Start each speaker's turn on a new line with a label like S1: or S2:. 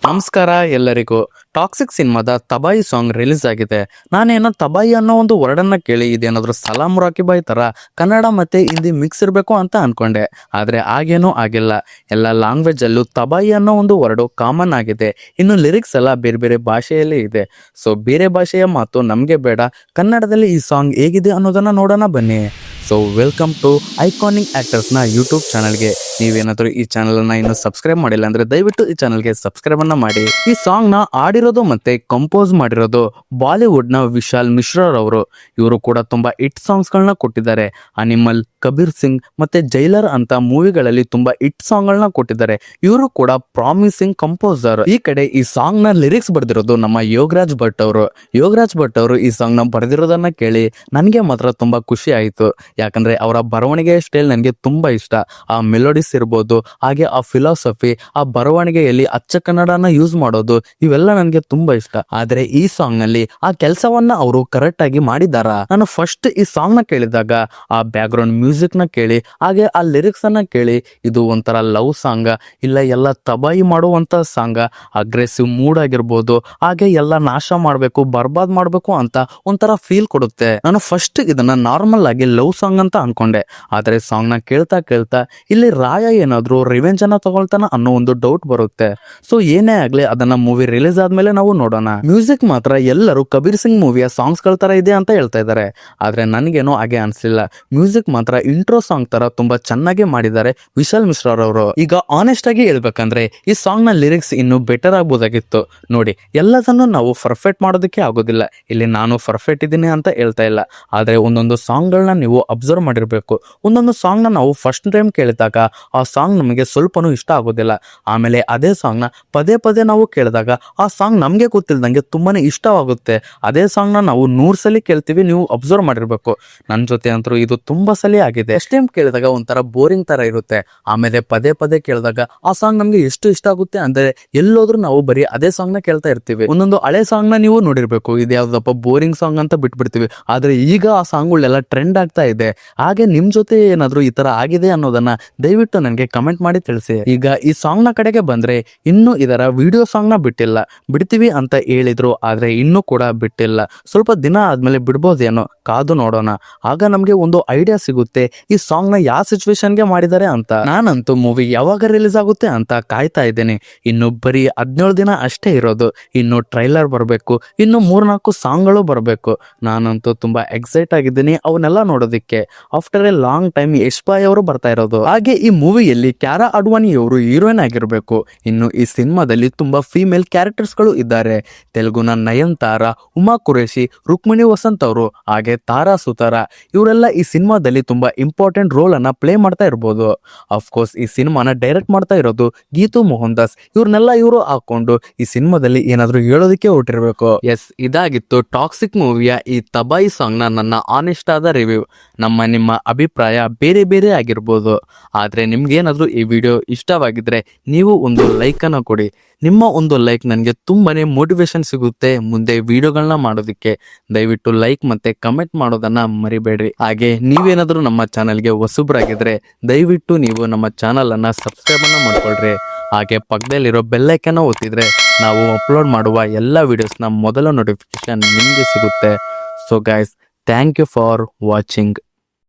S1: ನಮಸ್ಕಾರ ಎಲ್ಲರಿಗೂ. ಟಾಕ್ಸಿಕ್ ಸಿನಿಮಾದ ತಬಾಯಿ ಸಾಂಗ್ ರಿಲೀಸ್ ಆಗಿದೆ. ನಾನೇನೋ ತಬಾಯಿ ಅನ್ನೋ ಒಂದು ವರ್ಡನ್ನ ಕೇಳಿ ಇದೇನಾದ್ರೂ ಸಲಾಂ ರಾಕಿ ಬಾಯ್ ತರ ಕನ್ನಡ ಮತ್ತೆ ಹಿಂದಿ ಮಿಕ್ಸ್ ಇರಬೇಕು ಅಂತ ಅನ್ಕೊಂಡೆ. ಆದ್ರೆ ಆಗೇನೂ ಆಗಿಲ್ಲ. ಎಲ್ಲ ಲ್ಯಾಂಗ್ವೇಜ್ ಅಲ್ಲೂ ತಬಾಯಿ ಅನ್ನೋ ಒಂದು ವರ್ಡು ಕಾಮನ್ ಆಗಿದೆ. ಇನ್ನು ಲಿರಿಕ್ಸ್ ಎಲ್ಲ ಬೇರೆ ಬೇರೆ ಭಾಷೆಯಲ್ಲಿ ಇದೆ. ಸೊ ಬೇರೆ ಭಾಷೆಯ ಮಾತು ನಮ್ಗೆ ಬೇಡ, ಕನ್ನಡದಲ್ಲಿ ಈ ಸಾಂಗ್ ಹೇಗಿದೆ ಅನ್ನೋದನ್ನ ನೋಡೋಣ ಬನ್ನಿ. ಸೊ ವೆಲ್ಕಮ್ ಟು ಐಕಾನಿಕ್ ಆಕ್ಟರ್ಸ್ನ ಯೂಟ್ಯೂಬ್ ಚಾನಲ್ಗೆ. ನೀವೇನಾದರೂ ಈ ಚಾನಲನ್ನು ಇನ್ನೂ ಸಬ್ಸ್ಕ್ರೈಬ್ ಮಾಡಿಲ್ಲ ಅಂದ್ರೆ ದಯವಿಟ್ಟು ಈ ಚಾನಲ್ಗೆ ಸಬ್ಸ್ಕ್ರೈಬ್ ಅನ್ನ ಮಾಡಿ. ಈ ಸಾಂಗ್ ನ ಆಡಿರೋದು ಮತ್ತೆ ಕಂಪೋಸ್ ಮಾಡಿರೋದು ಬಾಲಿವುಡ್ ನ ವಿಶಾಲ್ ಮಿಶ್ರಾರವರು. ಇವರು ಕೂಡ ತುಂಬಾ ಹಿಟ್ ಸಾಂಗ್ಸ್ ಗಳನ್ನ ಕೊಟ್ಟಿದ್ದಾರೆ. ಅನಿಮಲ್, ಕಬೀರ್ ಸಿಂಗ್ ಮತ್ತೆ ಜೈಲರ್ ಅಂತ ಮೂವಿಗಳಲ್ಲಿ ತುಂಬಾ ಹಿಟ್ ಸಾಂಗ್ ಗಳನ್ನ ಕೊಟ್ಟಿದ್ದಾರೆ. ಇವರು ಕೂಡ ಪ್ರಾಮಿಸಿಂಗ್ ಕಂಪೋಸರ್. ಈ ಕಡೆ ಈ ಸಾಂಗ್ ನ ಲಿರಿಕ್ಸ್ ಬರೆದಿರೋದು ನಮ್ಮ ಯೋಗರಾಜ್ ಭಟ್ ಅವರು. ಯೋಗರಾಜ್ ಭಟ್ ಅವರು ಈ ಸಾಂಗ್ ನ ಬರೆದಿರೋದನ್ನ ಕೇಳಿ ನನಗೆ ಮಾತ್ರ ತುಂಬಾ ಖುಷಿ ಆಯಿತು. ಯಾಕಂದ್ರೆ ಅವರ ಬರವಣಿಗೆ ಸ್ಟೈಲ್ ನನಗೆ ತುಂಬಾ ಇಷ್ಟ. ಆ ಮೆಲೋಡಿಸ್ ಇರ್ಬೋದು, ಹಾಗೆ ಆ ಫಿಲಾಸಫಿ, ಆ ಬರವಣಿಗೆಯಲ್ಲಿ ಅಚ್ಚ ಕನ್ನಡನ ಯೂಸ್ ಮಾಡೋದು, ಇವೆಲ್ಲ ನನಗೆ ತುಂಬಾ ಇಷ್ಟ. ಆದ್ರೆ ಈ ಸಾಂಗ್ ನಲ್ಲಿ ಆ ಕೆಲಸವನ್ನ ಅವರು ಕರೆಕ್ಟ್ ಆಗಿ ಮಾಡಿದಾರ? ನಾನು ಫಸ್ಟ್ ಈ ಸಾಂಗ್ ನ ಕೇಳಿದಾಗ ಆ ಬ್ಯಾಕ್ ಗ್ರೌಂಡ್ ಮ್ಯೂಸಿಕ್ ನ ಕೇಳಿ, ಹಾಗೆ ಆ ಲಿರಿಕ್ಸ್ ಅನ್ನ ಕೇಳಿ, ಇದು ಒಂಥರ ಲವ್ ಸಾಂಗ್ ಇಲ್ಲ ಎಲ್ಲ ತಬಾಯಿ ಮಾಡುವಂತ ಸಾಂಗ್, ಅಗ್ರೆಸಿವ್ ಮೂಡ್ ಆಗಿರ್ಬೋದು, ಹಾಗೆ ಎಲ್ಲ ನಾಶ ಮಾಡ್ಬೇಕು, ಬರ್ಬಾದ್ ಮಾಡ್ಬೇಕು ಅಂತ ಒಂಥರ ಫೀಲ್ ಕೊಡುತ್ತೆ. ನಾನು ಫಸ್ಟ್ ಇದನ್ನ ನಾರ್ಮಲ್ ಆಗಿ ಲವ್ ಸಾಂಗ್ ಅಂತ ಅನ್ಕೊಂಡೆ. ಆದ್ರೆ ಸಾಂಗ್ ನ ಕೇಳ್ತಾ ಕೇಳ್ತಾ ಇಲ್ಲಿ ರಾಯ ಏನಾದ್ರು ರಿವೆಂಜ್ ಅನ್ನ ತಗೊಳ್ತಾನ ಅನ್ನೋ ಒಂದು ಡೌಟ್ ಬರುತ್ತೆ. ಸೊ ಏನೇ ಆಗ್ಲಿ ಅದನ್ನ ಮೂವಿ ರಿಲೀಸ್ ಆದ್ಮೇಲೆ ನಾವು ನೋಡೋಣ. ಮ್ಯೂಸಿಕ್ ಮಾತ್ರ ಎಲ್ಲರೂ ಕಬೀರ್ ಸಿಂಗ್ ಮೂವಿಯ ಸಾಂಗ್ಸ್ ಗಳ ತರ ಇದೆ ಅಂತ ಹೇಳ್ತಾ ಇದ್ದಾರೆ. ಆದ್ರೆ ನನಗೇನೋ ಹಾಗೆ ಅನ್ಸಲಿಲ್ಲ. ಮ್ಯೂಸಿಕ್ ಮಾತ್ರ ಇಂಟ್ರೋ ಸಾಂಗ್ ತರ ತುಂಬಾ ಚೆನ್ನಾಗಿ ಮಾಡಿದ್ದಾರೆ ವಿಶಾಲ್ ಮಿಶ್ರಾರವರು. ಈಗ ಆನೆಸ್ಟ್ ಆಗಿ ಹೇಳ್ಬೇಕಂದ್ರೆ ಈ ಸಾಂಗ್ ನ ಲಿರಿಕ್ಸ್ ಇನ್ನು ಬೆಟರ್ ಆಗ್ಬೋದಾಗಿತ್ತು. ನೋಡಿ, ಎಲ್ಲದನ್ನು ನಾವು ಪರ್ಫೆಕ್ಟ್ ಮಾಡೋದಕ್ಕೆ ಆಗೋದಿಲ್ಲ. ಇಲ್ಲಿ ನಾನು ಪರ್ಫೆಕ್ಟ್ ಇದ್ದೀನಿ ಅಂತ ಹೇಳ್ತಾ ಇಲ್ಲ. ಆದ್ರೆ ಒಂದೊಂದು ಸಾಂಗ್ ಗಳನ್ನ ನೀವು ಅಬ್ಸರ್ವ್ ಮಾಡಿರ್ಬೇಕು. ಒಂದೊಂದು ಸಾಂಗ್ ನ ನಾವು ಫಸ್ಟ್ ಟೈಮ್ ಕೇಳಿದಾಗ ಆ ಸಾಂಗ್ ನಮಗೆ ಸ್ವಲ್ಪನೂ ಇಷ್ಟ ಆಗೋದಿಲ್ಲ. ಆಮೇಲೆ ಅದೇ ಸಾಂಗ್ ನ ಪದೇ ಪದೇ ನಾವು ಕೇಳಿದಾಗ ಆ ಸಾಂಗ್ ನಮ್ಗೆ ಗೊತ್ತಿಲ್ದಂಗೆ ತುಂಬಾನೇ ಇಷ್ಟವಾಗುತ್ತೆ. ಅದೇ ಸಾಂಗ್ ನ ನಾವು 100 ಸಲ ಕೇಳ್ತೀವಿ. ನೀವು ಅಬ್ಸರ್ವ್ ಮಾಡಿರ್ಬೇಕು. ನನ್ನ ಜೊತೆ ಅಂತೂ ಇದು ತುಂಬಾ ಸಲ ಆಗಿದೆ. ಫಸ್ಟ್ ಟೈಮ್ ಕೇಳಿದಾಗ ಒಂಥರ ಬೋರಿಂಗ್ ತರ ಇರುತ್ತೆ. ಆಮೇಲೆ ಪದೇ ಪದೇ ಕೇಳಿದಾಗ ಆ ಸಾಂಗ್ ನಮ್ಗೆ ಎಷ್ಟು ಇಷ್ಟ ಆಗುತ್ತೆ ಅಂದ್ರೆ ಎಲ್ಲೋದ್ರೂ ನಾವು ಬರೀ ಅದೇ ಸಾಂಗ್ ನ ಕೇಳ್ತಾ ಇರ್ತೀವಿ. ಒಂದೊಂದು ಹಳೆ ಸಾಂಗ್ ನ ನೀವು ನೋಡಿರ್ಬೇಕು. ಇದು ಯಾವ್ದಪ್ಪ ಬೋರಿಂಗ್ ಸಾಂಗ್ ಅಂತ ಬಿಟ್ಬಿಡ್ತೀವಿ. ಆದ್ರೆ ಈಗ ಆ ಸಾಂಗ್ಗಳೆಲ್ಲ ಟ್ರೆಂಡ್ ಆಗ್ತಾ ಇದೆ. ಹಾಗೆ ನಿಮ್ ಜೊತೆ ಏನಾದ್ರು ಈ ತರ ಆಗಿದೆ ಅನ್ನೋದನ್ನ ದಯವಿಟ್ಟು ನನಗೆ ಕಮೆಂಟ್ ಮಾಡಿ ತಿಳಿಸಿ. ಈಗ ಈ ಸಾಂಗ್ ನ ಕಡೆಗೆ ಬಂದ್ರೆ ಇನ್ನು ಇದರ ವಿಡಿಯೋ ಸಾಂಗ್ ನ ಬಿಟ್ಟಿಲ್ಲ. ಬಿಡ್ತೀವಿ ಅಂತ ಹೇಳಿದ್ರು, ಆದ್ರೆ ಇನ್ನೂ ಕೂಡ ಬಿಟ್ಟಿಲ್ಲ. ಸ್ವಲ್ಪ ದಿನ ಆದ್ಮೇಲೆ ಬಿಡ್ಬೋದೇನೋ, ಕಾದು ನೋಡೋಣ. ಆಗ ನಮ್ಗೆ ಒಂದು ಐಡಿಯಾ ಸಿಗುತ್ತೆ ಈ ಸಾಂಗ್ ನ ಯಾವ ಸಿಚುವೇಶನ್ ಗೆ ಮಾಡಿದ್ದಾರೆ ಅಂತ. ನಾನಂತೂ ಮೂವಿ ಯಾವಾಗ ರಿಲೀಸ್ ಆಗುತ್ತೆ ಅಂತ ಕಾಯ್ತಾ ಇದ್ದೇನೆ. ಇನ್ನು ಬರೀ 17 ದಿನ ಅಷ್ಟೇ ಇರೋದು. ಇನ್ನು ಟ್ರೈಲರ್ ಬರಬೇಕು, ಇನ್ನು 3-4 ಸಾಂಗ್ ಗಳು ಬರಬೇಕು. ನಾನಂತೂ ತುಂಬಾ ಎಕ್ಸೈಟ್ ಆಗಿದ್ದೀನಿ ಅವನ್ನೆಲ್ಲ ನೋಡೋದಿಕ್ಕೆ. After a long time Yash boy ಅವರು ಬರ್ತಾ ಇರೋದು. ಹಾಗೆ ಈ ಮೂವಿಯಲ್ಲಿ ಕ್ಯಾರಾ ಅಡ್ವಾಣಿ ಅವರು ಹೀರೋಯಿನ್ ಆಗಿರ್ಬೇಕು. ಇನ್ನು ಈ ಸಿನಿಮಾದಲ್ಲಿ ತುಂಬಾ ಫೀಮೇಲ್ ಕ್ಯಾರೆಕ್ಟರ್ಸ್ ಗಳು ಇದ್ದಾರೆ. ತೆಲುಗುನ ನಯನ್ತಾರಾ, ಉಮಾ ಕುರೇಶಿ, ರುಕ್ಮಿಣಿ ವಸಂತ್ ಅವರು, ಹಾಗೆ ತಾರಾ ಸುತಾರ, ಇವರೆಲ್ಲ ಈ ಸಿನಿಮಾದಲ್ಲಿ ತುಂಬಾ ಇಂಪಾರ್ಟೆಂಟ್ ರೋಲ್ ಅನ್ನ ಪ್ಲೇ ಮಾಡ್ತಾ ಇರ್ಬೋದು. ಅಫ್ಕೋರ್ಸ್ ಈ ಸಿನಿಮಾನ ಡೈರೆಕ್ಟ್ ಮಾಡ್ತಾ ಇರೋದು ಗೀತು ಮೋಹನ್ ದಾಸ್. ಇವ್ರನ್ನೆಲ್ಲ ಇವರು ಹಾಕೊಂಡು ಈ ಸಿನಿಮಾದಲ್ಲಿ ಏನಾದ್ರು ಹೇಳೋದಕ್ಕೆ ಹೊರಟಿರ್ಬೇಕು. ಎಸ್, ಇದಾಗಿತ್ತು ಟಾಕ್ಸಿಕ್ ಮೂವಿಯ ಈ ತಬಾಯಿ ಸಾಂಗ್ ನ ನನ್ನ ಆನೆಸ್ಟ್ ಆದ ರಿವ್ಯೂ. ನಿಮ್ಮ ಅಭಿಪ್ರಾಯ ಬೇರೆ ಬೇರೆ ಆಗಿರ್ಬೋದು. ಆದ್ರೆ ನಿಮ್ಗೇನಾದ್ರೂ ಈ ವಿಡಿಯೋ ಇಷ್ಟವಾಗಿದ್ರೆ ನೀವು ಒಂದು ಲೈಕ್ ಅನ್ನ ಕೊಡಿ. ನಿಮ್ಮ ಒಂದು ಲೈಕ್ ನನಗೆ ತುಂಬಾನೇ ಮೋಟಿವೇಶನ್ ಸಿಗುತ್ತೆ ಮುಂದೆ ವಿಡಿಯೋಗಳನ್ನ ಮಾಡೋದಕ್ಕೆ. ದಯವಿಟ್ಟು ಲೈಕ್ ಮತ್ತೆ ಕಮೆಂಟ್ ಮಾಡೋದನ್ನ ಮರಿಬೇಡ್ರಿ. ಹಾಗೆ ನೀವೇನಾದ್ರೂ ನಮ್ಮ ಚಾನಲ್ಗೆ ಹೊಸಬ್ರಾಗಿದ್ರೆ ದಯವಿಟ್ಟು ನೀವು ನಮ್ಮ ಚಾನಲ್ ಅನ್ನ ಸಬ್ಸ್ಕ್ರೈಬ್ ಅನ್ನ ಮಾಡ್ಕೊಳ್ರಿ. ಹಾಗೆ ಪಕ್ಕದಲ್ಲಿರೋ ಬೆಲ್ ಐಕಾನ್ ಒತ್ತಿದ್ರೆ ನಾವು ಅಪ್ಲೋಡ್ ಮಾಡುವ ಎಲ್ಲ ವಿಡಿಯೋಸ್ನ ಮೊದಲ ನೋಟಿಫಿಕೇಶನ್ ನಿಮಗೆ ಸಿಗುತ್ತೆ. So guys, thank you for watching.